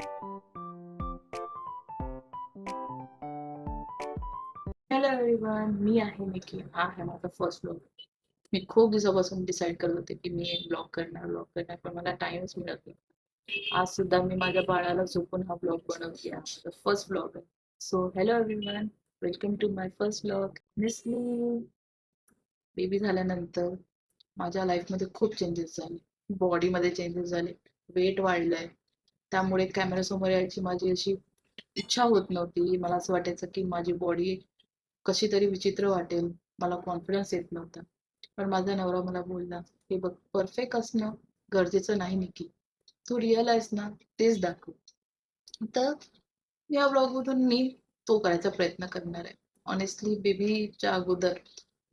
Hello everyone, मी आहे निकी. हा आहे माझा फर्स्ट ब्लॉग. मी खूप दिवसापासून डिसाईड करत होते की मी एक ब्लॉग करणार, पण मला टाइमच मिळत नाही. आज सुद्धा मी माझ्या बाळाला झोपून हा ब्लॉग बनवते. फर्स्ट ब्लॉग आहे. So hello everyone, welcome to my first blog. मिसली बेबी झाल्यानंतर माझ्या लाईफमध्ये खूप चेंजेस झाले. बॉडीमध्ये चेंजेस झाले, वेट वाढलंय. त्यामुळे कॅमेऱ्यासमोर यायची माझी अशी इच्छा होत नव्हती. मला असं वाटायचं की माझी बॉडी कशी तरी विचित्र वाटेल. मला कॉन्फिडन्स येत नव्हता. पण माझा नवरा मला बोलला, "हे बघ, परफेक्ट असणं गरजेचं नाही निकी. तू रिअल आहेस ना, तेच दाखव." तर या ब्लॉगमधून मी तो करायचा प्रयत्न करणार आहे. ऑनेस्टली बेबीच्या अगोदर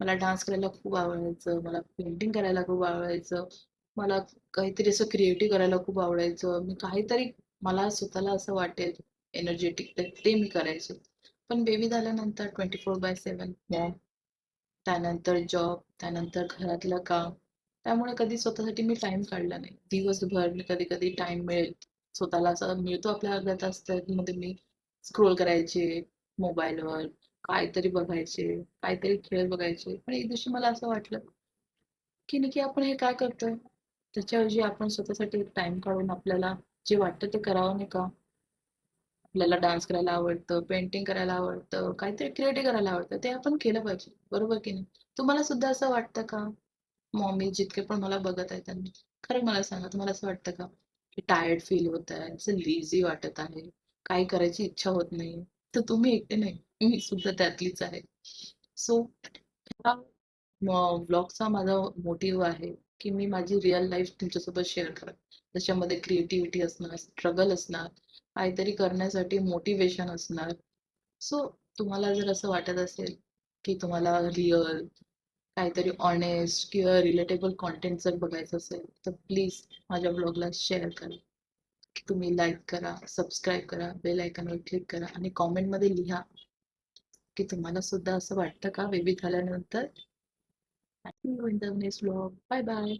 मला डान्स करायला खूप आवडायचं. मला पेंटिंग करायला खूप आवडायचं. मला काहीतरी असं क्रिएटिव्ह करायला खूप आवडायचं. मी काहीतरी मला स्वतःला असं वाटेल एनर्जेटिक तर ते मी करायचे. पण बेबी झाल्यानंतर 24/7 मॉम, त्यानंतर जॉब, त्यानंतर घरातलं काम. त्यामुळे कधी स्वतःसाठी मी टाईम काढला नाही. दिवसभर मी कधी-कधी टाईम मिळेल, स्वतःला असा मिळतो आपल्या अर्ध्या तास त्यामध्ये मी स्क्रोल करायचे मोबाईलवर, काहीतरी बघायचे, काहीतरी खेळ बघायचे. पण एक दिवशी मला असं वाटलं, की नक्की आपण हे काय करतोय? त्याच्याऐवजी आपण स्वतःसाठी एक टाईम काढून आपल्याला जे वाटतं ते करावं नाही का? आपल्याला डान्स करायला आवडतं, पेंटिंग करायला आवडतं, काहीतरी क्रिएटिव्ह करायला आवडतं, ते आपण केलं पाहिजे. बरोबर की नाही? तुम्हाला सुद्धा असं वाटतं का? मॉमी जितके पण मला बघत आहेत त्यांनी, खरं मला सांगा, तुम्हाला असं वाटतं का की टायर्ड फील होत आहे, असं लेझी वाटत आहे, काही करायची इच्छा होत नाही? तर तुम्ही एकटे नाही, मी सुद्धा त्यातलीच आहे. सो हा व्लॉगचा माझा मोटिव्ह आहे की मी माझी रिअल लाईफ तुमच्यासोबत शेअर करा. त्याच्यामध्ये क्रिएटिव्हिटी असणार, स्ट्रगल असणार, काहीतरी करण्यासाठी मोटिवेशन असणार. सो तुम्हाला जर असं वाटत असेल की तुम्हाला रिअल काहीतरी ऑनेस्ट किंवा रिलेटेबल कंटेंट जर बघायचं असेल तर प्लीज माझ्या ब्लॉगला शेअर करा. तुम्ही लाईक करा, सबस्क्राईब करा, बेल आयकॉनवर क्लिक करा आणि कॉमेंटमध्ये लिहा की तुम्हाला सुद्धा असं वाटतं का बेबी झाल्यानंतर. See you in the next vlog. Bye bye.